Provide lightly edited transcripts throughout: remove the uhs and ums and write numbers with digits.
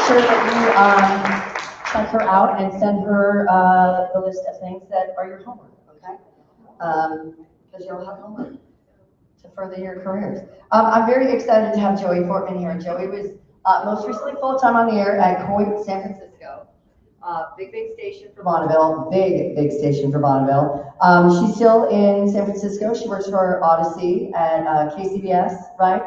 sure that you check her out and send her the list of things that are your homework, okay? Because you'll have homework to further your careers. I'm very excited to have Joey Fortman here. Joey was most recently full-time on the air at Coit, San Francisco. Big station for Bonneville, big station for Bonneville. She's still in San Francisco. She works for Odyssey at KCBS, right?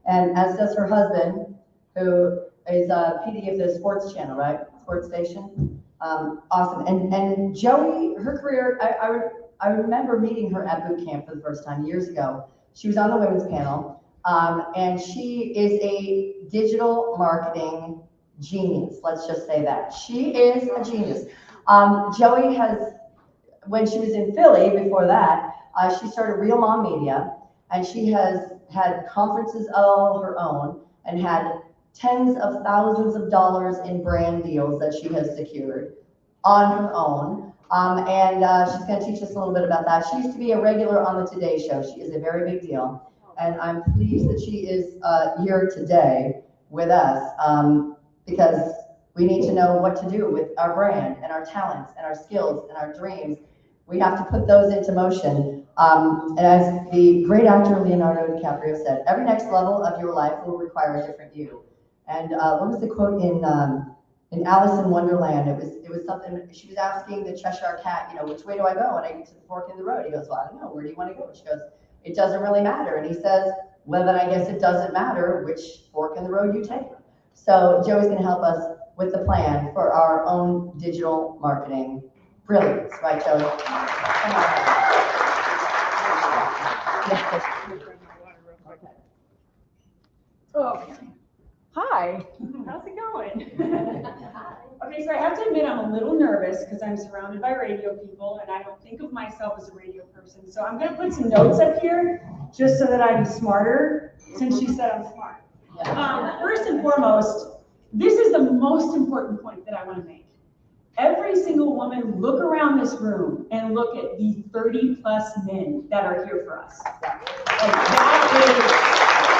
And as does her husband, who is PD of the sports channel, right? Sports station. Awesome. And Joey, her career, I remember meeting her at boot camp for the first time years ago. She was on the women's panel, and she is a digital marketing genius. Let's just say that. She is a genius. Joey has, when she was in Philly before that, she started Real Mom Media, and she has had conferences all her own and had tens of thousands of dollars in brand deals that she has secured on her own. And she's going to teach us a little bit about that. She used to be a regular on the Today Show. She is a very big deal. And I'm pleased that she is here today with us because we need to know what to do with our brand and our talents and our skills and our dreams. We have to put those into motion. And as the great actor Leonardo DiCaprio said, every next level of your life will require a different you. And what was the quote in Alice in Wonderland? It was something, she was asking the Cheshire Cat, which way do I go when I get to the fork in the road? He goes, well, I don't know, where do you want to go? She goes, it doesn't really matter. And he says, well, then I guess it doesn't matter which fork in the road you take. So Joey's going to help us with the plan for our own digital marketing brilliance, right, Joey? Come on. Okay. Hi, how's it going? Okay, so I have to admit I'm a little nervous because I'm surrounded by radio people and I don't think of myself as a radio person. So I'm going to put some notes up here just so that I'm smarter, since she said I'm smart. First and foremost, this is the most important point that I want to make. Every single woman, look around this room and look at the 30 plus men that are here for us.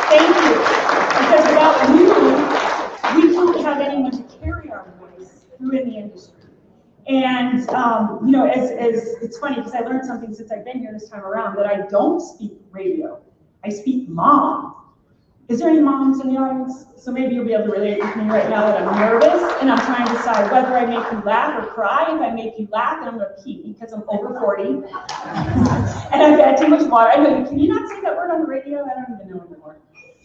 Thank you. Because without you, we don't have anyone to carry our voice through in the industry. And it's funny because I learned something since I've been here this time around that I don't speak radio. I speak mom. Is there any moms in the audience? So maybe you'll be able to relate with me right now that I'm nervous and I'm trying to decide whether I make you laugh or cry. If I make you laugh, then I'm going to pee because I'm over 40 and I've had too much water. I know, can you not say that word on the radio? I don't even know anymore.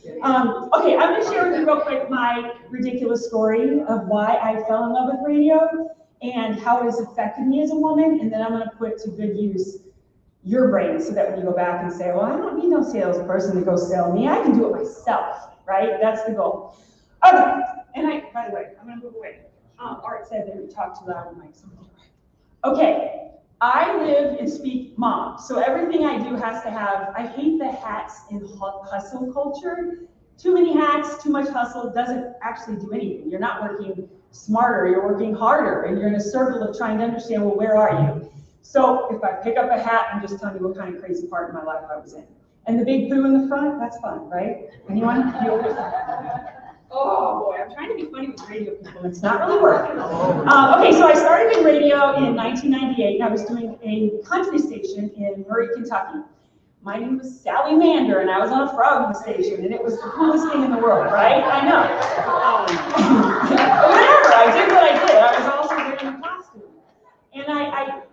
Okay, I'm going to share with you real quick my ridiculous story of why I fell in love with radio and how it has affected me as a woman, and then I'm going to put to good use your brain so that when you go back and say, well, I don't need no salesperson to go sell me, I can do it myself, right? That's the goal. Okay, and by the way, I'm going to move away. Art said they would talk too loud in the mic. Okay, I live and speak mom, so everything I do has to have, I hate the hats in hustle culture. Too many hats, too much hustle doesn't actually do anything. You're not working smarter, you're working harder, and you're in a circle of trying to understand, well, where are you? So if I pick up a hat, I'm just telling you what kind of crazy part of my life I was in. And the big boo in the front, that's fun, right? Anyone? Oh boy, I'm trying to be funny with radio people. It's not really working. Okay, so I started in radio in 1998, and I was doing a country station in Murray, Kentucky. My name was Sally Mander, and I was on a frogging station, and it was the coolest thing in the world, right? I know. Whatever, I did what I did. I was also wearing a costume. And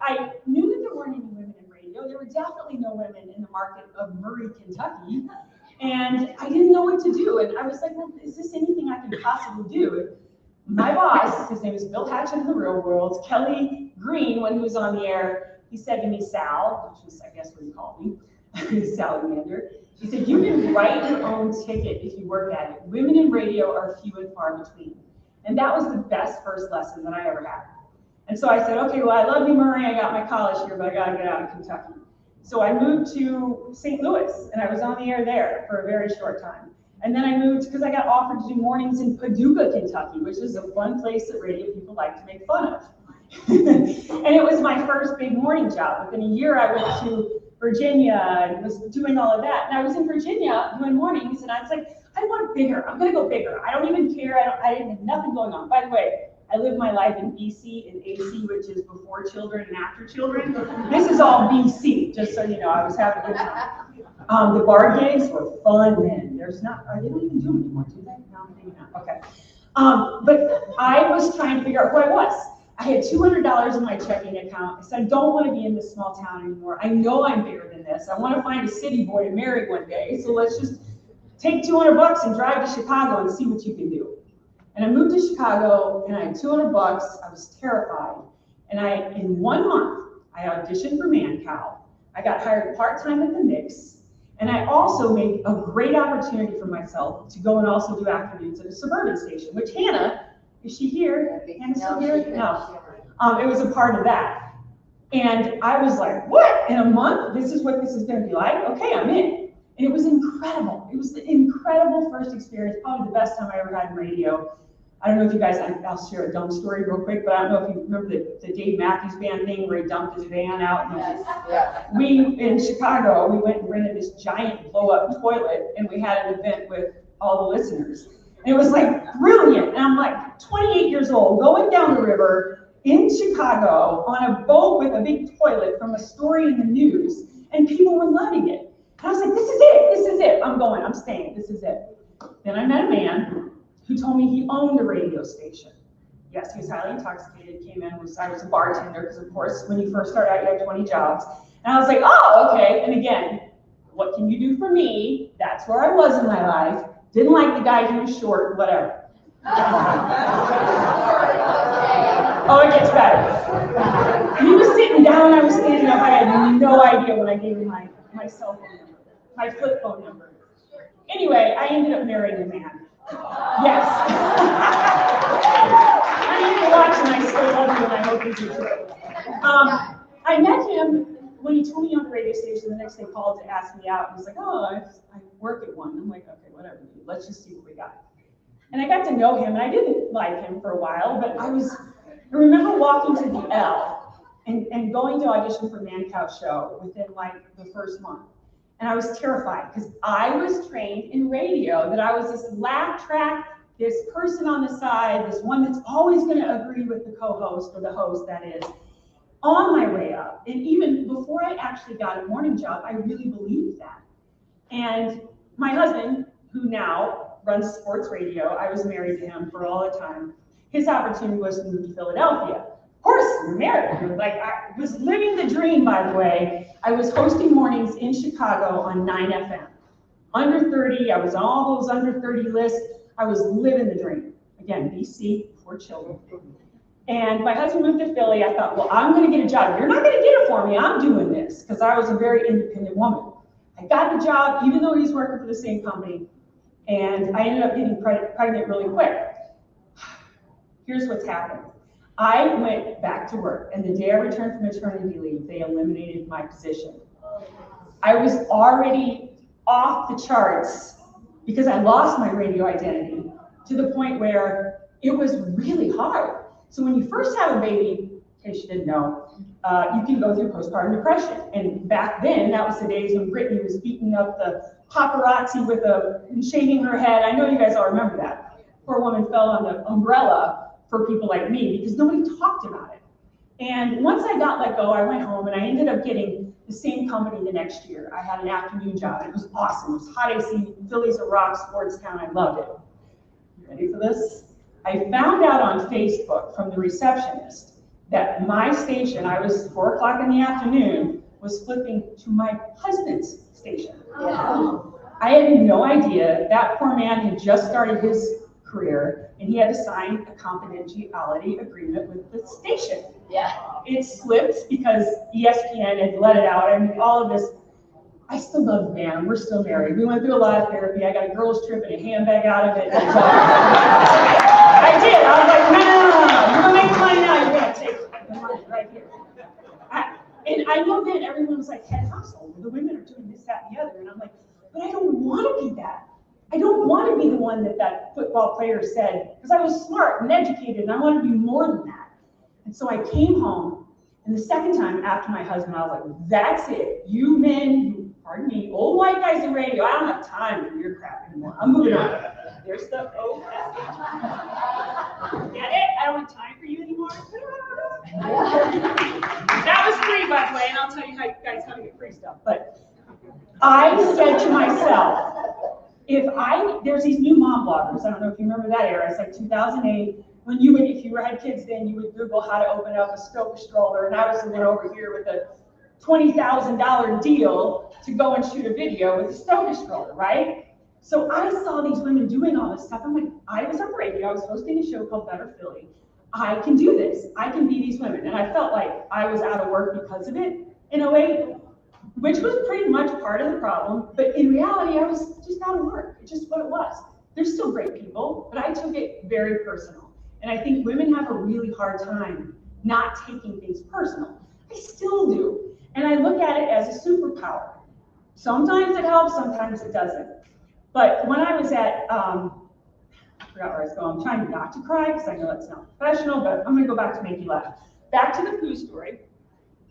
I knew that there weren't any women in radio. There were definitely no women in the market of Murray, Kentucky. And I didn't know what to do. And I was like, well, is this anything I can possibly do? My boss, his name is Bill Hatchett in the real world, Kelly Green, when he was on the air, he said to me, Sal, which is, I guess, what he called me, Sally Mander, he said, you can write your own ticket if you work at it. Women in radio are few and far between. And that was the best first lesson that I ever had. And so I said, okay, well, I love you, Murray. I got my college here, but I got to get out of Kentucky. So I moved to St. Louis, and I was on the air there for a very short time. And then I moved because I got offered to do mornings in Paducah, Kentucky, which is a fun place that radio people like to make fun of. And it was my first big morning job. Within a year, I went to Virginia and was doing all of that. And I was in Virginia doing mornings, and I was like, I I want bigger. I'm gonna go bigger. I don't even care. I didn't have nothing going on. By the way, I lived my life in BC and AC, which is before children and after children. This is all BC, just so you know. I was having a good time. The bar gigs were fun then. They don't even do them anymore, do they? No, maybe not. Okay. But I was trying to figure out who I was. I had $200 in my checking account. I said, I don't want to be in this small town anymore. I know I'm bigger than this. I want to find a city boy to marry one day. So let's just take $200 and drive to Chicago and see what you can do. And I moved to Chicago and I had $200. I was terrified. And in 1 month, I auditioned for Mancow. I got hired part-time at the Mix. And I also made a great opportunity for myself to go and also do afternoons at a suburban station, which Hannah, is she here? Hannah's still here? No. It was a part of that. And I was like, what? In a month? This is what this is going to be like? Okay, I'm in. And it was incredible. It was an incredible first experience, probably the best time I ever had in radio. I don't know if you guys, I'll share a dumb story real quick, but I don't know if you remember the Dave Matthews Band thing where he dumped his van out. In Chicago, we went and rented this giant blow-up toilet, and we had an event with all the listeners. And it was like brilliant. And I'm like 28 years old, going down the river in Chicago on a boat with a big toilet from a story in the news, and people were loving it. And I was like, this is it, I'm going, I'm staying, this is it. Then I met a man who told me he owned a radio station. Yes, he was highly intoxicated, came in, I was a bartender, because of course, when you first start out, you have 20 jobs. And I was like, oh, okay. And again, what can you do for me? That's where I was in my life. Didn't like the guy, he was short, whatever. Oh, it gets better. He was sitting down, I was standing up, I had no idea when I gave him my cell phone number, my flip phone number. Anyway, I ended up marrying the man. Yes. I need to watch and I still love you and I hope you do too. I met him when he told me on the radio station. The next day called to ask me out. He was like, oh, I work at one. I'm like, okay, whatever, dude. Let's just see what we got. And I got to know him, and I didn't like him for a while, but I remember walking to the L and going to audition for Mancow's show within like the first month. And I was terrified because I was trained in radio that I was this laugh track, this person on the side, this one that's always going to agree with the co-host or the host, that is, on my way up. And even before I actually got a morning job, I really believed that. And my husband, who now runs sports radio, I was married to him for all the time. His opportunity was to move to Philadelphia. Of course, we're married. Like, I was living the dream, by the way. I was hosting mornings in Chicago on 9 FM. Under 30, I was on all those under 30 lists. I was living the dream. Again, BC, before children. And my husband moved to Philly. I thought, well, I'm going to get a job. You're not going to get it for me. I'm doing this, because I was a very independent woman. I got the job, even though he's working for the same company. And I ended up getting pregnant really quick. Here's what's happened. I went back to work, and the day I returned from maternity leave, they eliminated my position. I was already off the charts because I lost my radio identity to the point where it was really hard. So when you first have a baby, in case you didn't know, you can go through postpartum depression. And back then, that was the days when Britney was beating up the paparazzi and shaving her head. I know you guys all remember that. Poor woman fell on the umbrella for people like me because nobody talked about it. And once I got let go, I went home and I ended up getting the same company the next year. I had an afternoon job. It was awesome. It was hot AC. Philly's a rock sports town. I loved it. You ready for this? I found out on Facebook from the receptionist that my station, I was 4 o'clock in the afternoon, was flipping to my husband's station. Yeah. I had no idea. That poor man had just started his career, and he had to sign a confidentiality agreement with the station. Yeah. It slipped because ESPN had let it out. I mean, all of this. I still love the man. We're still married. We went through a lot of therapy. I got a girl's trip and a handbag out of it. I did. I was like, no. You're going to make money now. You're going to take the money right here. And I know then everyone was like, head hustle. The women are doing this, that, and the other. And I'm like, but I don't want to be that. I don't want to be the one that football player said, because I was smart and educated, and I want to be more than that. And so I came home, and the second time after my husband, I was like, that's it. You men, pardon me, old white guys in radio, I don't have time for your crap anymore. I'm moving on. There's the old Get it? I don't have time for you anymore. That was free, by the way, and I'll tell you guys how to get free stuff. But I said to myself, there's these new mom bloggers. I don't know if you remember that era. It's like 2008. When you would, if you had kids then, you would Google how to open up a Stoker stroller, and I was the one over here with a $20,000 deal to go and shoot a video with a Stoker stroller, right? So I saw these women doing all this stuff. I'm like, I was on radio. I was hosting a show called Better Philly. I can do this. I can be these women. And I felt like I was out of work because of it in a way, which was pretty much part of the problem. But in reality, I was just out of work. It's just what it was. They're still great people, but I took it very personal. And I think women have a really hard time not taking things personal. I still do. And I look at it as a superpower. Sometimes it helps, sometimes it doesn't. But when I was at, I forgot where I was going. I'm trying not to cry because I know that's not professional, but I'm going to go back to make you laugh. Back to the poo story.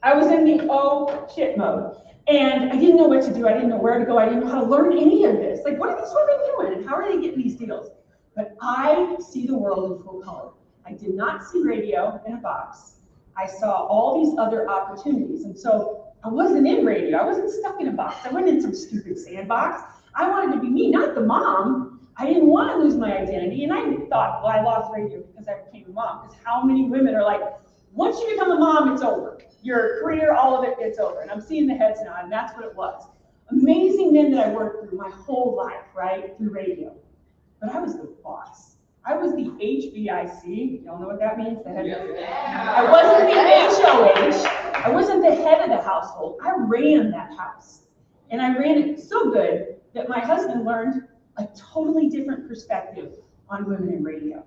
I was in the oh shit mode. And I didn't know what to do. I didn't know where to go. I didn't know how to learn any of this. Like, what are these women doing? How are they getting these deals? But I see the world in full color. I did not see radio in a box. I saw all these other opportunities. And so I wasn't in radio. I wasn't stuck in a box. I wasn't in some stupid sandbox. I wanted to be me, not the mom. I didn't want to lose my identity. And I thought, well, I lost radio because I became a mom. Because how many women are like, once you become a mom, it's over. Your career, all of it, it's over. And I'm seeing the heads nod, and that's what it was. Amazing men that I worked through my whole life, right, through radio. But I was the boss. I was the HBIC. Y'all know what that means? The head I wasn't the HOH. I wasn't the head of the household. I ran that house. And I ran it so good that my husband learned a totally different perspective on women in radio.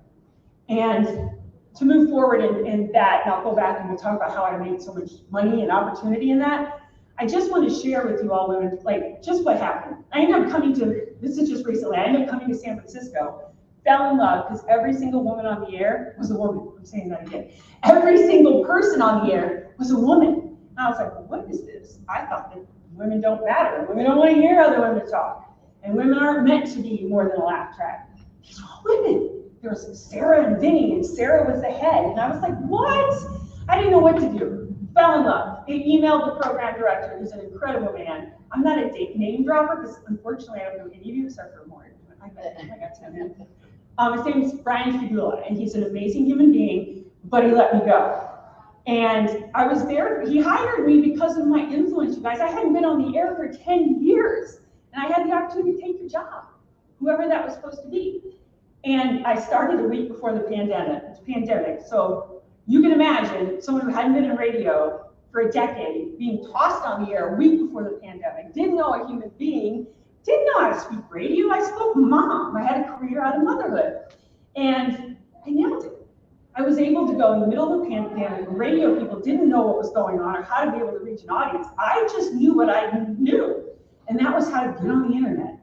And to move forward in that, and I'll go back and we'll talk about how I made so much money and opportunity in that, I just want to share with you all women, like, just what happened. I ended up coming to, this is just recently, I ended up coming to San Francisco, fell in love, because every single woman on the air was a woman. I'm saying that again. Every single person on the air was a woman. And I was like, well, what is this? I thought that women don't matter. Women don't want to hear other women talk. And women aren't meant to be more than a laugh track. These were all women. There was Sarah and Vinny, and Sarah was the head. And I was like, what? I didn't know what to do. Fell in love. I emailed the program director, who's an incredible man. I'm not a name dropper, because unfortunately I don't know any of you except for Morgan. I got 10 minutes. His name is Brian Figula, and he's an amazing human being, but he let me go. And I was there, he hired me because of my influence, you guys. I hadn't been on the air for 10 years, and I had the opportunity to take the job, whoever that was supposed to be. And I started a week before the pandemic. So you can imagine someone who hadn't been in radio for a decade being tossed on the air a week before the pandemic, didn't know a human being, didn't know how to speak radio. I spoke mom. I had a career out of motherhood. And I nailed it. I was able to go in the middle of the pandemic. Radio people didn't know what was going on or how to be able to reach an audience. I just knew what I knew. And that was how to get on the internet.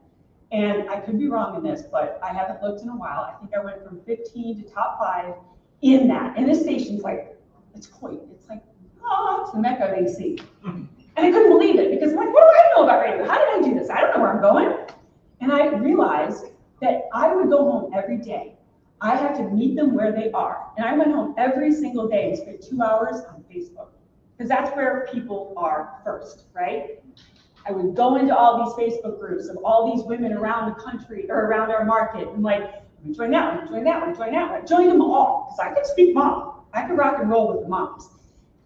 And I could be wrong in this, but I haven't looked in a while. I think I went from 15 to top 5 in that. And this station's like, it's quaint. It's like, oh, it's the Mecca of AC. And I couldn't believe it because I'm like, what do I know about radio? How did I do this? I don't know where I'm going. And I realized that I would go home every day. I had to meet them where they are. And I went home every single day and spent 2 hours on Facebook because that's where people are first, right? I would go into all these Facebook groups of all these women around the country or around our market and like, I'm gonna join that one, join that one, join that one. I joined them all because I could speak mom. I could rock and roll with the moms.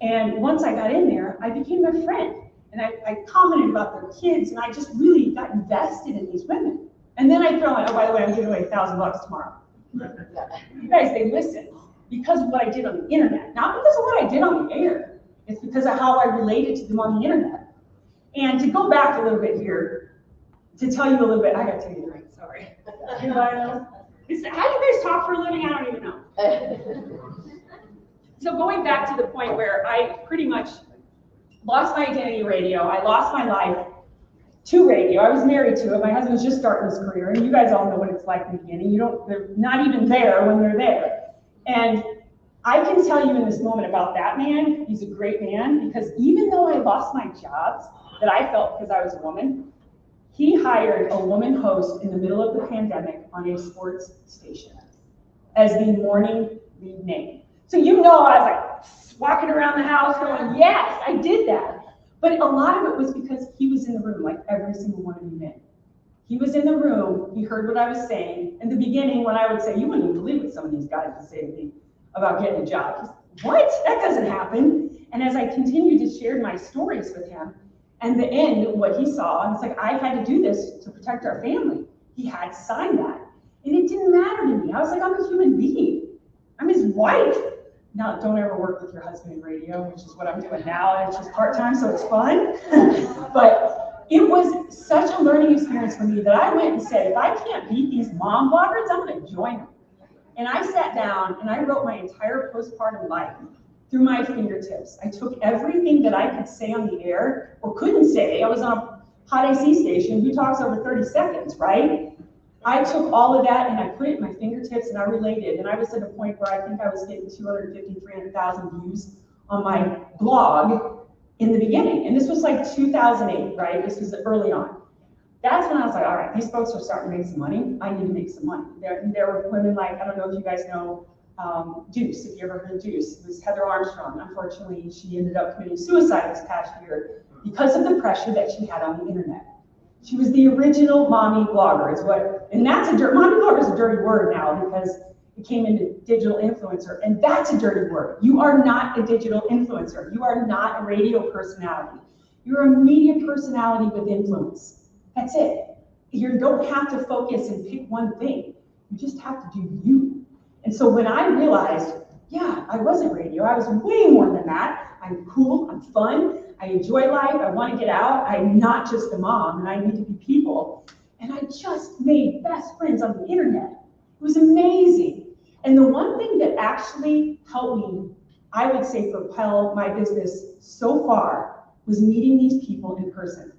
And once I got in there, I became their friend. And I commented about their kids, and I just really got invested in these women. And then I throw in, oh, by the way, I'm giving away $1,000 tomorrow. You guys, they listen because of what I did on the internet, not because of what I did on the air. It's because of how I related to them on the internet. And to go back a little bit here, to tell you a little bit, I gotta tell you the right, sorry. Anybody know? How do you guys talk for a living? I don't even know. So going back to the point where I pretty much lost my identity in radio, I lost my life to radio. I was married to it. My husband's just starting his career, and you guys all know what it's like in the beginning. They're not even there when they're there. And I can tell you in this moment about that man, he's a great man, because even though I lost my jobs that I felt because I was a woman, he hired a woman host in the middle of the pandemic on a sports station as the morning lead name. So I was like walking around the house going, yes, I did that. But a lot of it was because he was in the room like every single one of you men. He was in the room, he heard what I was saying. In the beginning, when I would say, you wouldn't even believe what some of these guys would say to me about getting a job. He's, what? That doesn't happen. And as I continued to share my stories with him, and the end, what he saw, and it's like, I had to do this to protect our family. He had to sign that. And it didn't matter to me. I was like, I'm a human being. I'm his wife. Now, don't ever work with your husband in radio, which is what I'm doing now. It's just part-time, so it's fun. But it was such a learning experience for me that I went and said, if I can't beat these mom bloggers, I'm going to join them. And I sat down and I wrote my entire postpartum life through my fingertips. I took everything that I could say on the air or couldn't say. I was on a hot AC station. Who talks over 30 seconds, right? I took all of that and I put it in my fingertips and I relayed it. And I was at a point where I think I was getting 250, 300,000 views on my blog in the beginning. And this was like 2008, right? This was early on. That's when I was like, all right, these folks are starting to make some money. I need to make some money. There were women like, I don't know if you guys know Deuce, if you ever heard of Deuce. It was Heather Armstrong. Unfortunately, she ended up committing suicide this past year because of the pressure that she had on the internet. She was the original mommy blogger, and that's mommy blogger is a dirty word now because it came into digital influencer, and that's a dirty word. You are not a digital influencer. You are not a radio personality. You're a media personality with influence. That's it. You don't have to focus and pick one thing. You just have to do you. And so when I realized, yeah, I wasn't radio, I was way more than that. I'm cool, I'm fun, I enjoy life, I want to get out, I'm not just a mom, and I need to be people. And I just made best friends on the internet. It was amazing. And the one thing that actually helped me, I would say, propel my business so far was meeting these people in person.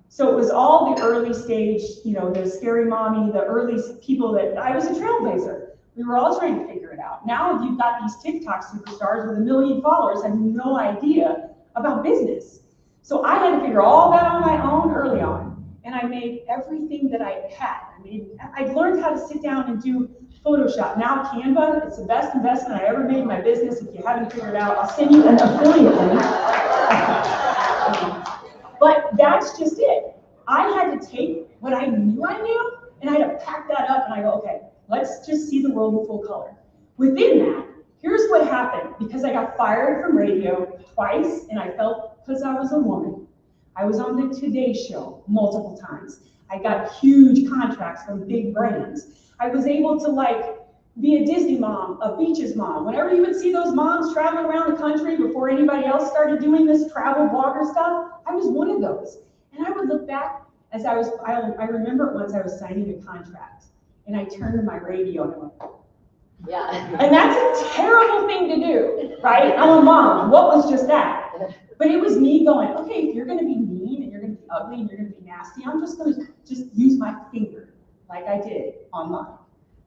So it was all the early stage, the scary mommy, the early people that I was a trailblazer. We were all trying to figure it out. Now you've got these TikTok superstars with 1 million followers have no idea about business. So I had to figure all that on my own early on. And I made everything that I had. I learned how to sit down and do Photoshop. Now Canva, it's the best investment I ever made in my business. If you haven't figured it out, I'll send you an affiliate link. But that's just it. I had to take what I knew, and I had to pack that up and I go, okay, let's just see the world in full color. Within that, here's what happened. Because I got fired from radio twice, and I felt, because I was a woman, I was on the Today Show multiple times. I got huge contracts from big brands. I was able to be a Disney mom, a Beaches mom. Whenever you would see those moms traveling around the country before anybody else started doing this travel blogger stuff, I was one of those. And I would look back as I remember once I was signing a contract, and I turned to my radio and I went, yeah. And that's a terrible thing to do, right? I'm a mom. What was just that? But it was me going, okay, if you're going to be mean and you're going to be ugly and you're going to be nasty, I'm just going to use my finger like I did online.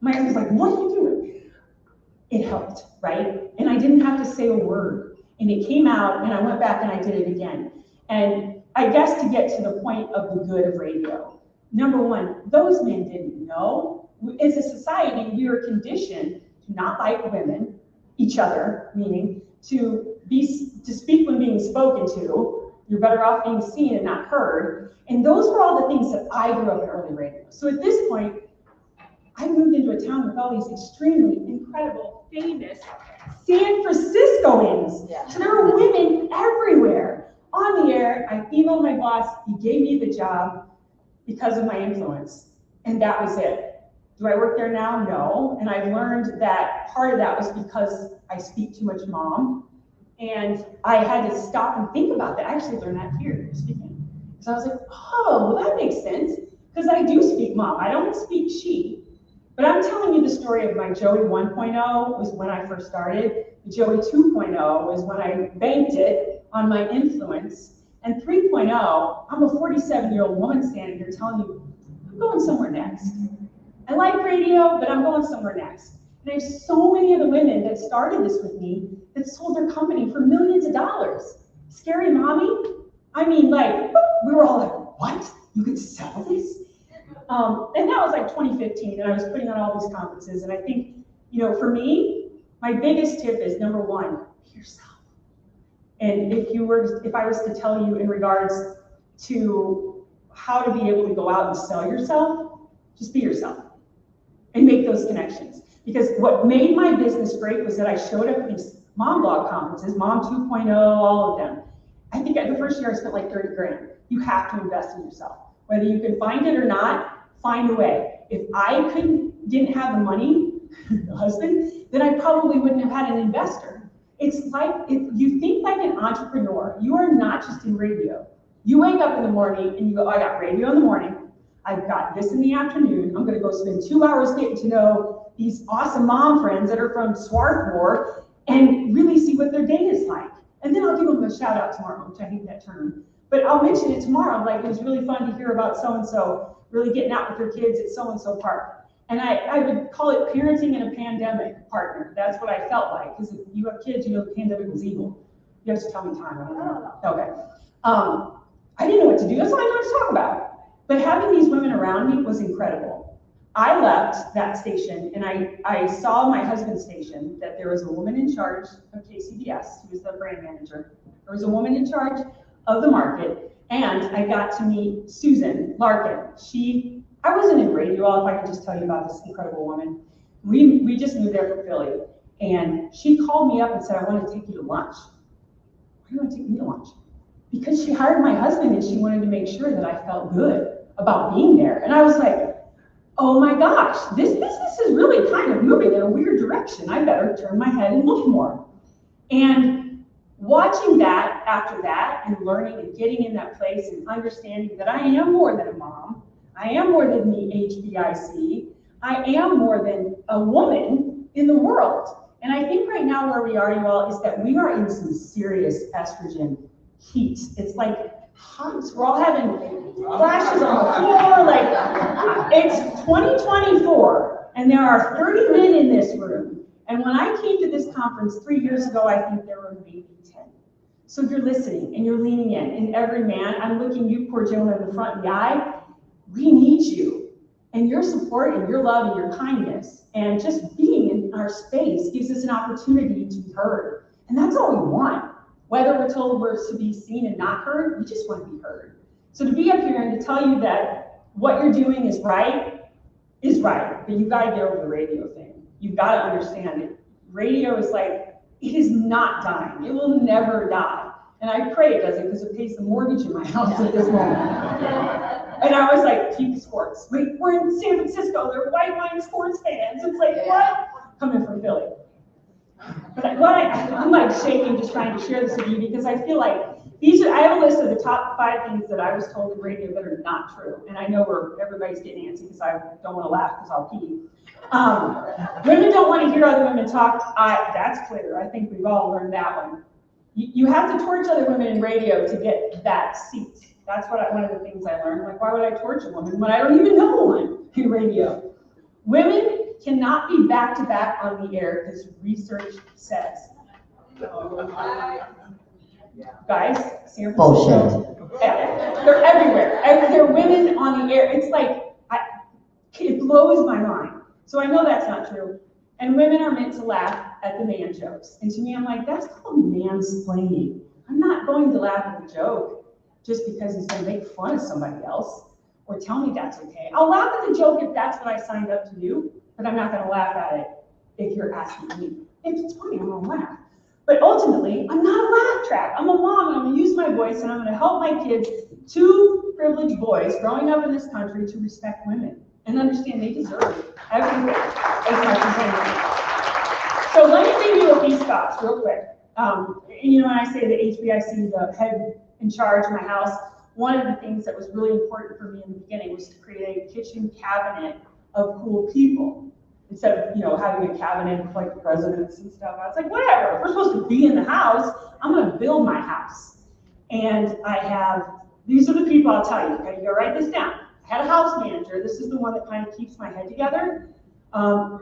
My husband was like, what are you doing? It helped, right? And I didn't have to say a word. And it came out, and I went back and I did it again. And I guess to get to the point of the good of radio, number one, those men didn't know. As a society, we were conditioned to not like women, each other, meaning to speak when being spoken to. You're better off being seen and not heard. And those were all the things that I grew up in early radio. So at this point, I moved into a town with all these extremely incredible, famous San Franciscoans. Yeah. So there were women everywhere. On the air, I emailed my boss. He gave me the job because of my influence. And that was it. Do I work there now? No. And I've learned that part of that was because I speak too much mom. And I had to stop and think about that. I actually learned that here speaking. So I was like, oh, well, that makes sense. Because I do speak mom. I don't speak she. But I'm telling you the story of my Joey 1.0 was when I first started. Joey 2.0 was when I banked it on my influence. And 3.0, I'm a 47-year-old woman standing here telling you, I'm going somewhere next. I like radio, but I'm going somewhere next. And I have so many of the women that started this with me that sold their company for millions of dollars. Scary mommy? I mean, like, we were all like, what? You could sell this? And that was like 2015, and I was putting on all these conferences. And I think, for me, my biggest tip is number one, be yourself. And if I was to tell you in regards to how to be able to go out and sell yourself, just be yourself and make those connections. Because what made my business great was that I showed up at these mom blog conferences, Mom 2.0, all of them. I think the first year I spent like 30 grand. You have to invest in yourself. Whether you can find it or not, find a way. If I didn't have the money, the husband, then I probably wouldn't have had an investor. It's like, if you think like an entrepreneur, you are not just in radio. You wake up in the morning and you go, I got radio in the morning, I've got this in the afternoon, I'm gonna go spend 2 hours getting to know these awesome mom friends that are from Swarthmore and really see what their day is like. And then I'll give them a shout out tomorrow, which I hate that term. But I'll mention it tomorrow, like it was really fun to hear about so-and-so really getting out with their kids at so-and-so park. And I would call it parenting in a pandemic partner. That's what I felt like, because if you have kids, the pandemic was evil. You have to tell me time, I don't know. Okay. I didn't know what to do, that's all I knew to talk about. But having these women around me was incredible. I left that station and I saw my husband's station that there was a woman in charge of KCBS, who was the brand manager. There was a woman in charge of the market, and I got to meet Susan Larkin. I wasn't in radio, if I could just tell you about this incredible woman. We just moved there from Philly, and she called me up and said, I want to take you to lunch. Why do you want to take me to lunch? Because she hired my husband and she wanted to make sure that I felt good about being there. And I was like, oh my gosh, this business is really kind of moving in a weird direction. I better turn my head and look more. And watching that after that and learning and getting in that place and understanding that I am more than a mom, I am more than the HBIC, I am more than a woman in the world. And I think right now where we are, you all, is that we are in some serious estrogen heat. It's like hot. We're all having flashes on the floor. Like, it's 2024, and there are 30 men in this room. And when I came to this conference 3 years ago, I think there were maybe 10. So if you're listening and you're leaning in, and every man, I'm looking you poor gentlemen in the front of the eye, we need you. And your support and your love and your kindness and just being in our space gives us an opportunity to be heard. And that's all we want. Whether we're told we're to be seen and not heard, we just want to be heard. So to be up here and to tell you that what you're doing is right, but you've got to get over the radio thing. You've got to understand it. Radio is like, it is not dying. It will never die. And I pray it doesn't, because it pays the mortgage in my house at this moment. And I was like, keep sports. Wait, we're in San Francisco. They're white line sports fans. It's like, what? Coming from Philly. But I'm like shaking just trying to share this with you, because I feel like I have a list of the top 5 things that I was told in radio that are not true. And I know where everybody's getting antsy because I don't want to laugh because I'll pee. Women don't want to hear other women talk. That's clear. I think we've all learned that one. You have to torch other women in radio to get that seat. That's one of the things I learned. Like, why would I torch a woman when I don't even know one in radio? Women cannot be back-to-back on the air because research says. Guys, San Francisco. Bullshit. They're everywhere. They're women on the air. It's like, it blows my mind. So I know that's not true. And women are meant to laugh at the man jokes. And to me, I'm like, that's called mansplaining. I'm not going to laugh at a joke just because he's going to make fun of somebody else or tell me that's okay. I'll laugh at the joke if that's what I signed up to do, but I'm not going to laugh at it if you're asking me. If it's funny, I'm going to laugh. But ultimately, I'm not a laugh track. I'm a mom, and I'm going to use my voice, and I'm going to help my kids, 2 privileged boys growing up in this country, to respect women and understand they deserve every bit as much as anyone. So let me give you a few thoughts real quick. When I say the HBIC, the head in charge of my house, one of the things that was really important for me in the beginning was to create a kitchen cabinet of cool people. Instead of, having a cabinet of like presidents and stuff, I was like, whatever, if we're supposed to be in the house, I'm going to build my house. And these are the people I'll tell you. Okay, you gotta write this down. I had a house manager. This is the one that kind of keeps my head together.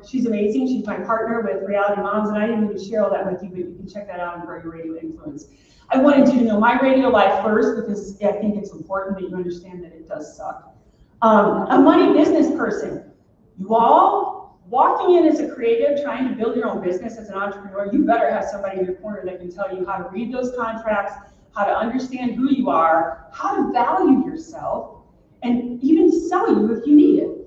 She's amazing. She's my partner with Reality Moms, and I didn't even share all that with you, but you can check that out in Grow Your Radio Influence. I wanted you to know my radio life first because I think it's important that you understand that it does suck. A money business person. You all, walking in as a creative, trying to build your own business as an entrepreneur, you better have somebody in your corner that can tell you how to read those contracts, how to understand who you are, how to value yourself, and even sell you if you need it.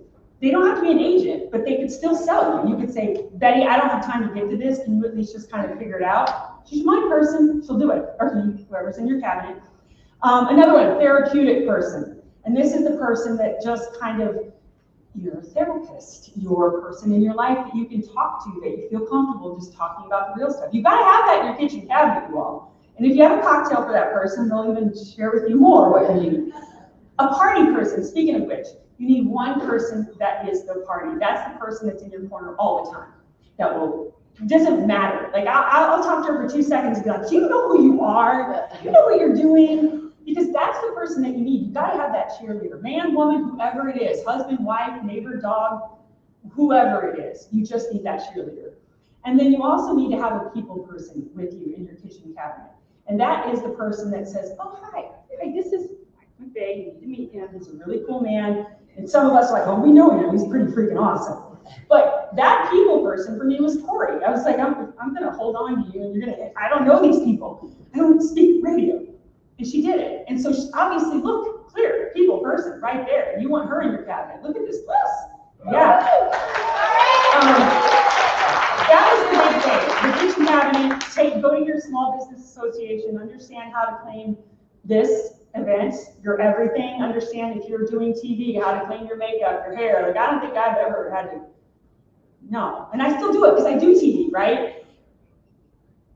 They don't have to be an agent, but they could still sell you. You could say, Betty, I don't have time to get to this. Can you at least just kind of figure it out? She's my person, she'll do it, or he, whoever's in your cabinet. Another one, therapeutic person. And this is the person that just kind of, you're a therapist. You're a person in your life that you can talk to, that you feel comfortable just talking about the real stuff. You've got to have that in your kitchen cabinet, you all. And if you have a cocktail for that person, they'll even share with you more what you need. A party person, speaking of which, you need one person that is the party. That's the person that's in your corner all the time. That will, it doesn't matter. Like I'll talk to her for 2 seconds and be like, do you know who you are? Do you know what you're doing? Because that's the person that you need. You gotta have that cheerleader. Man, woman, whoever it is, husband, wife, neighbor, dog, whoever it is, you just need that cheerleader. And then you also need to have a people person with you in your kitchen cabinet. And that is the person that says, oh, hi, this is McVeigh, you need to meet him, he's a really cool man. And some of us are like, oh, we know him, he's pretty freaking awesome. But that people person for me was Tori. I was like, I'm gonna hold on to you, and I don't know these people. I don't speak radio. And she did it. And so she, obviously, look, clear, people person, right there. You want her in your cabinet. Look at this place. Yeah. That was the big thing. The kitchen cabinet, go to your small business association, understand how to claim this event, your everything, understand if you're doing TV, how to claim your makeup, your hair. Like, I don't think I've ever had to, no. And I still do it because I do TV, right?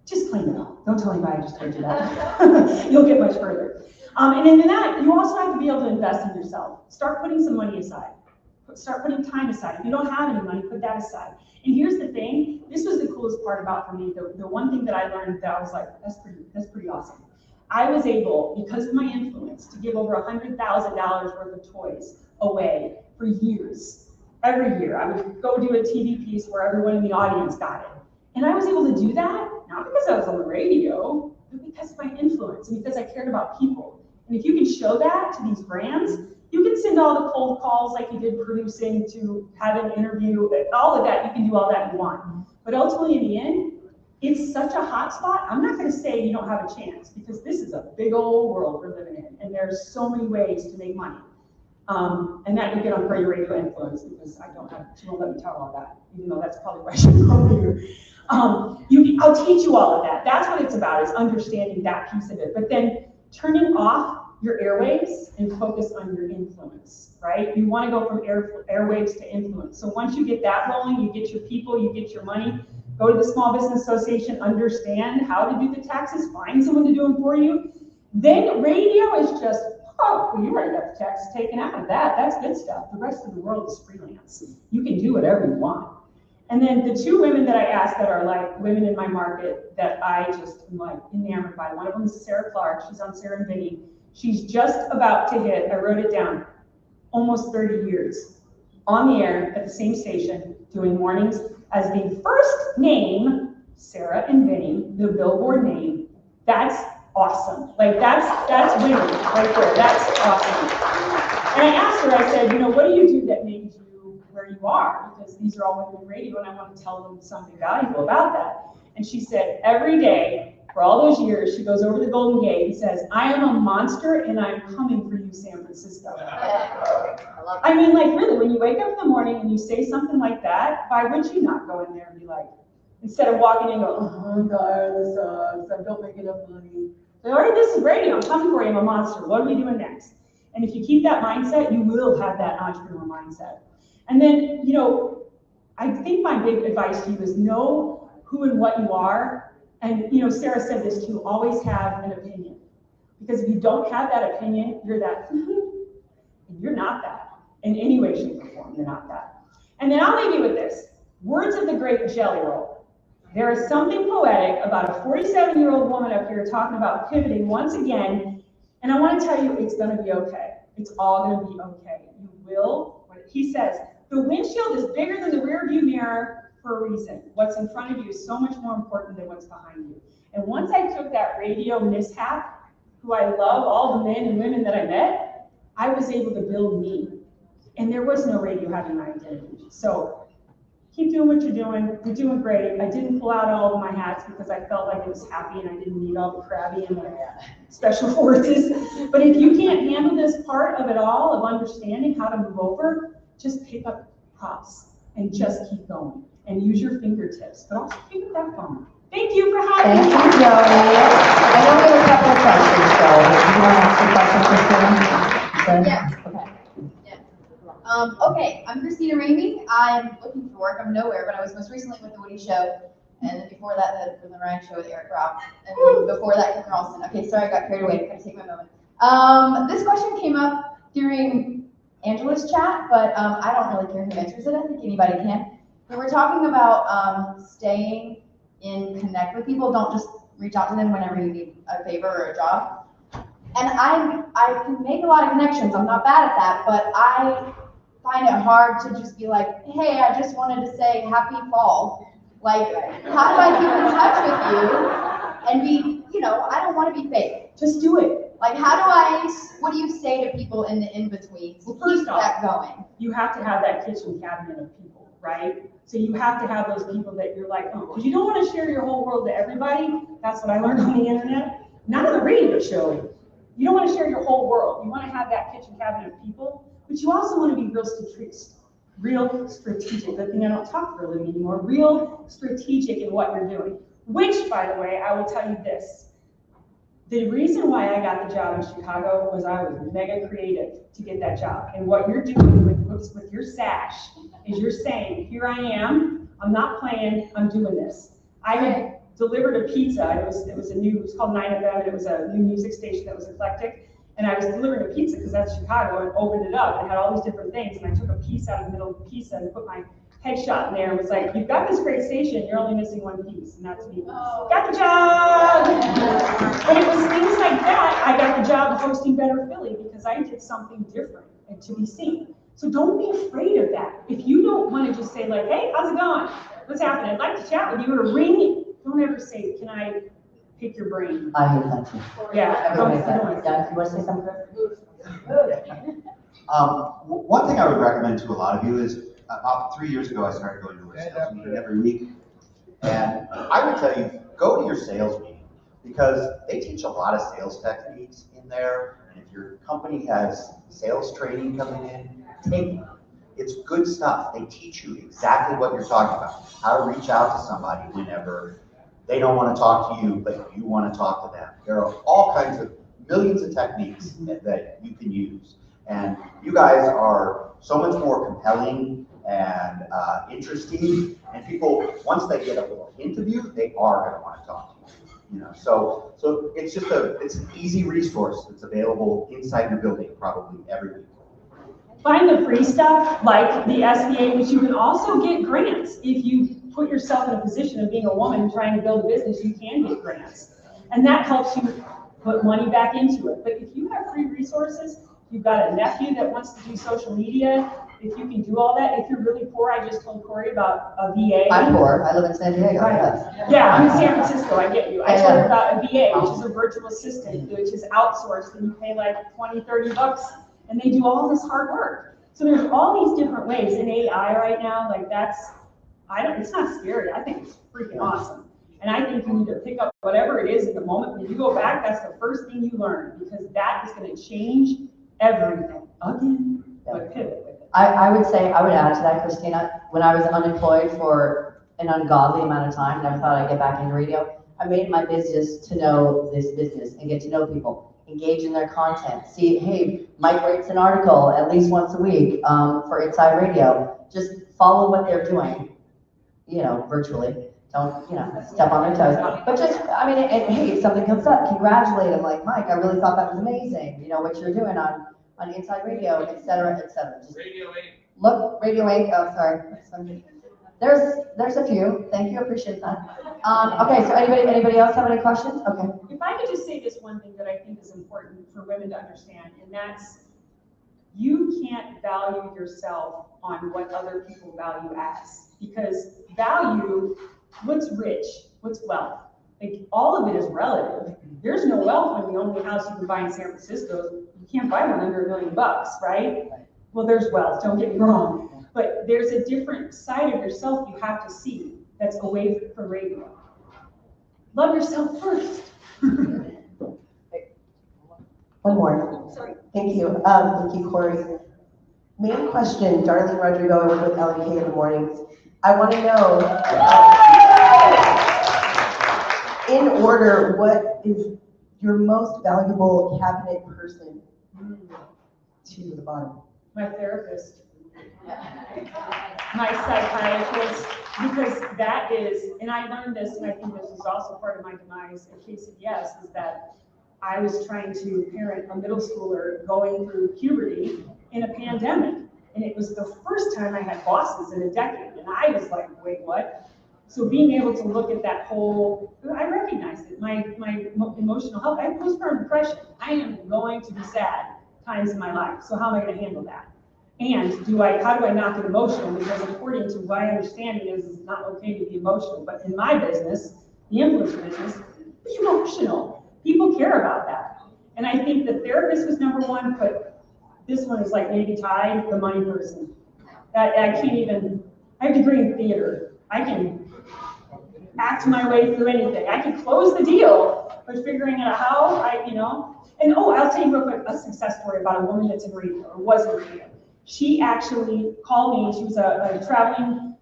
Just claim it all. Don't tell anybody I just told you that. You'll get much further. And in that, you also have to be able to invest in yourself. Start putting some money aside. Start putting time aside. If you don't have any money, put that aside. And here's the thing. This was the coolest part about for me. The one thing that I learned that I was like, that's pretty awesome. I was able, because of my influence, to give over $100,000 worth of toys away for years. Every year, I would go do a TV piece where everyone in the audience got it. And I was able to do that, not because I was on the radio, but because of my influence and because I cared about people. And if you can show that to these brands, you can send all the cold calls like you did producing to have an interview, all of that, you can do all that you want. But ultimately, in the end, it's such a hot spot. I'm not going to say you don't have a chance, because this is a big old world we're living in, and there's so many ways to make money. And that you get on Grow Your Radio Influence, because I don't have, she won't let me tell all that, even though that's probably why she's over here. I'll teach you all of that. That's what it's about, is understanding that piece of it. But then turning off your airwaves and focus on your influence, right? You want to go from airwaves to influence. So once you get that rolling, you get your people, you get your money, go to the Small Business Association, understand how to do the taxes, find someone to do them for you. Then radio is just, oh, well, you already got the taxes taken out of that. That's good stuff. The rest of the world is freelance. You can do whatever you want. And then the two women that I asked that are like women in my market that I just am like enamored by. One of them is Sarah Clark. She's on Sarah and Vinny. She's just about to hit, I wrote it down, almost 30 years on the air at the same station doing mornings as the first name, Sarah and Vinny, the Billboard name. That's awesome. Like that's winning right there. That's awesome. And I asked her, I said, what do you do that made you where you are? Because these are all women in radio and I want to tell them something valuable about that. And she said, every day for all those years, she goes over the Golden Gate and says, I am a monster and I'm coming for you, San Francisco. I mean, like, really, when you wake up in the morning and you say something like that, why would you not go in there and be like, instead of walking in and go, oh, I'm tired, this sucks, I don't make enough money. So, all right, this is radio, I'm coming for you, I'm a monster, what are we doing next? And if you keep that mindset, you will have that entrepreneur mindset. And then, I think my big advice to you is know who and what you are. And, Sarah said this too, always have an opinion. Because if you don't have that opinion, you're that, and you're not that. In any way, shape, or form, you're not that. And then I'll leave you with this. Words of the great Jelly Roll. There is something poetic about a 47-year-old woman up here talking about pivoting once again. And I want to tell you, it's going to be okay. It's all going to be okay. You will, he says, The windshield is bigger than the rear view mirror for a reason. What's in front of you is so much more important than what's behind you. And once I took that radio mishap, who I love, all the men and women that I met, I was able to build me. And there was no radio having my identity. So keep doing what you're doing. You're doing great. I didn't pull out all of my hats because I felt like it was happy and I didn't need all the crabby and the special forces. But if you can't handle this part of it all, of understanding how to move over, just pick up props and just keep going. And use your fingertips, but also pick up that phone. Thank you for having me. Thank you, Jody. I know we have a couple of questions, so if you want to ask a question, Christina? Yeah. Okay. Okay, I'm Christina Ramey. I'm looking for work. I'm nowhere, but I was most recently with the Woody Show, and then before that, the Ryan Show with Eric Robb, and then before that, Kim Ralston. Okay, sorry, I got carried away. I'm gonna take my moment. This question came up during Angela's chat, but I don't really care who answers it. I think anybody can. We were talking about staying in connect with people. Don't just reach out to them whenever you need a favor or a job. And I can make a lot of connections. I'm not bad at that, but I find it hard to just be like, hey, I just wanted to say happy fall. Like, how do I keep in touch with you and be, I don't want to be fake. Just do it. Like, what do you say to people in the in-between to keep that going? You have to have that kitchen cabinet of people, right? So you have to have those people that you're like, oh, because you don't want to share your whole world to everybody. That's what I learned on the internet. Not on the radio show. You don't want to share your whole world. You want to have that kitchen cabinet of people, but you also want to be real strategic. The thing I don't talk for a living anymore. Real strategic in what you're doing. Which, by the way, I will tell you this. The reason why I got the job in Chicago was I was mega creative to get that job. And what you're doing with your sash is you're saying, here I am, I'm not playing, I'm doing this. I had delivered a pizza. It was called 9FM, and it was a new music station that was eclectic. And I was delivering a pizza because that's Chicago, and opened it up and had all these different things. And I took a piece out of the middle of the pizza and put my headshot in there and was like, you've got this great station, you're only missing one piece, and that's me. Got the job! And it was things like that. I got the job of hosting Better Philly because I did something different and to be seen. So don't be afraid of that. If you don't want to just say like, hey, how's it going? What's happening? I'd like to chat with you or ring you. Don't ever say, can I pick your brain? I hate that too. Yeah. Everybody says that. Yeah, you want to say something, Chris? One thing I would recommend to a lot of you is about 3 years ago, I started going to a sales meeting every week. And I would tell you, go to your sales meeting because they teach a lot of sales techniques in there. And if your company has sales training coming in, take them. It's good stuff. They teach you exactly what you're talking about, how to reach out to somebody whenever they don't want to talk to you, but you want to talk to them. There are all kinds of millions of techniques that you can use. And you guys are so much more compelling and interesting. And people, once they get a little hint of you, they are going to want to talk to you. So it's just it's an easy resource that's available inside your building probably every week. Find the free stuff like the SBA, which you can also get grants. If you put yourself in a position of being a woman trying to build a business, you can get grants. And that helps you put money back into it. But if you have free resources, you've got a nephew that wants to do social media, if you can do all that, if you're really poor, I just told Corey about a VA. I'm poor, I live in San Diego, Right. yes. Yeah, I'm in San Francisco, I get you. I Yeah. told her about a VA, which is a virtual assistant, which is outsourced, and you pay like 20, 30 bucks, and they do all this hard work. So there's all these different ways in AI right now, like it's not scary, I think it's freaking awesome. And I think you need to pick up whatever it is at the moment. When you go back, that's the first thing you learn, because that is gonna change everything. Again, but pivot with it. I would add to that, Christina, when I was unemployed for an ungodly amount of time, never thought I'd get back into radio, I made my business to know this business and get to know people, engage in their content, see, hey, Mike writes an article at least once a week for Inside Radio. Just follow what they're doing, virtually. Don't, step on their toes. But just, hey, if something comes up, congratulate them. Like, Mike, I really thought that was amazing. What you're doing on Inside Radio, et cetera, et cetera. Just Radio 8. look, Radio 8, oh, sorry. There's a few. Thank you, appreciate that. Okay, so anybody else have any questions? Okay. If I could just say this one thing that I think is important for women to understand, and that's you can't value yourself on what other people value as. Because value, what's rich, what's wealth? Like, all of it is relative. There's no wealth when the only house you can buy in San Francisco, you can't buy one under $1 million, right? Well, there's wealth, don't get me wrong. But there's a different side of yourself you have to see that's away from radio. Love yourself first. One more. Sorry. Thank you. Thank you, Corey. Main question, Darlene Rodrigo with LNK in the mornings. I want to know, in order, what is your most valuable cabinet person to the bottom? My therapist. My psychiatrist, because that is, and I learned this, and I think this is also part of my demise, in case of yes, is that I was trying to parent a middle schooler going through puberty in a pandemic. And it was the first time I had bosses in a decade. And I was like, wait, what? So being able to look at that whole, I recognized it, my emotional health. I have postpartum depression. I am going to be sad times in my life. So how am I going to handle that? And how do I not get emotional? Because according to my understanding is it's not okay to be emotional. But in my business, the influencer business, be emotional. People care about that. And I think the therapist was number one, but this one is like maybe tied, the money person. That I can't even, I have a degree in theater. I can act my way through anything. I can close the deal, but figuring out how, And I'll tell you real quick, a success story about a woman that's in radio, or was in radio. She actually called me, she was a traveling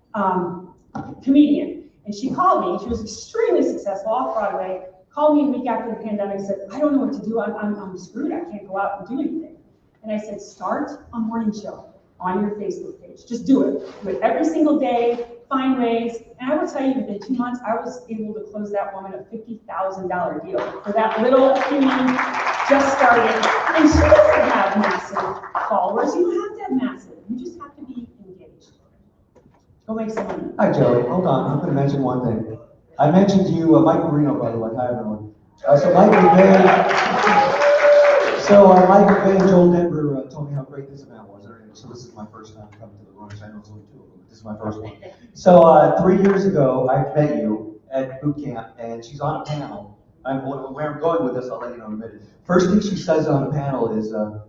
comedian, and she called me, she was extremely successful off Broadway, called me a week after the pandemic, said, I don't know what to do, I'm screwed, I can't go out and do anything. And I said, start a morning show on your Facebook page. Just do it. Do it every single day, find ways. And I will tell you, within 2 months, I was able to close that woman a $50,000 deal for that little human just starting. And she doesn't have massive followers. You don't have to have massive. You just have to be engaged. Go make some money. Hi, Joey. Hold on. I'm going to mention one thing. I mentioned you, Mike Marino, by the way. Hi, everyone. Mike McVeigh and Joel Denver told me how great this event was. So this is my first time coming to the Runners. I know it's only 2 of them, but this is my first one. So 3 years ago, I met you at boot camp, and she's on a panel. Where I'm going with this, I'll let you know in a minute. First thing she says on a panel is, I'm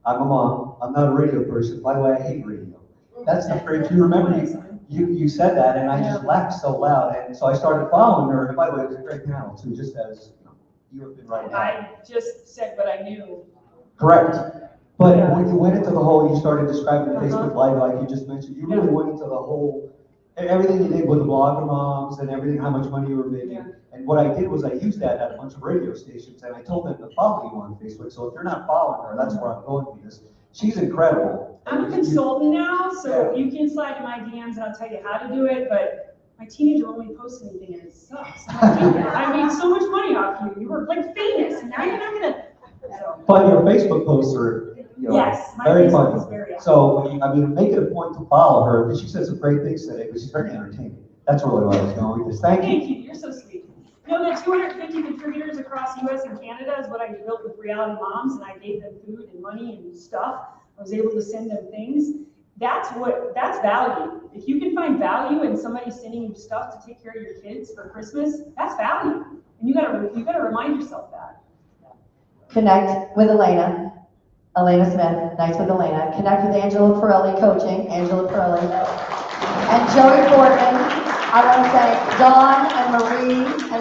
a mom. I'm not a radio person. By the way, I hate radio. That's the phrase. You remember you said that, and I just laughed so loud. And so I started following her. And by the way, it was a great panel, too, just as you have been right now. I just said what I knew. Correct. But when you went into the whole, you started describing the Facebook Live like you just mentioned, you really went into the whole, everything you did with the blogger moms and everything, how much money you were making. Yeah. And what I did was I used that at a bunch of radio stations, and I told them to follow you on Facebook. So if you're not following her, that's where I'm going with this. She's incredible. I'm a consultant now, so you can slide in my DMs and I'll tell you how to do it, but my teenager only posts anything and it sucks. I made so much money off you. You were like famous, and now you're not gonna. So. But your Facebook posts are, yes, very funny. So I mean, make it a point to follow her because she says some great things today, but she's very entertaining. That's really what I was going with this. Thank you. Thank you. You're so sweet. You know, the 250 contributors across the U.S. and Canada is what I built with Reality Moms, and I gave them food and money and stuff. I was able to send them things. That's value. If you can find value in somebody sending you stuff to take care of your kids for Christmas, that's value. And you gotta remind yourself that. Connect with Elena Smith, Nights with Elena. Connect with Angela Pirelli Coaching, Angela Pirelli. And Joey Fortman. I want to thank Dawn and Marie and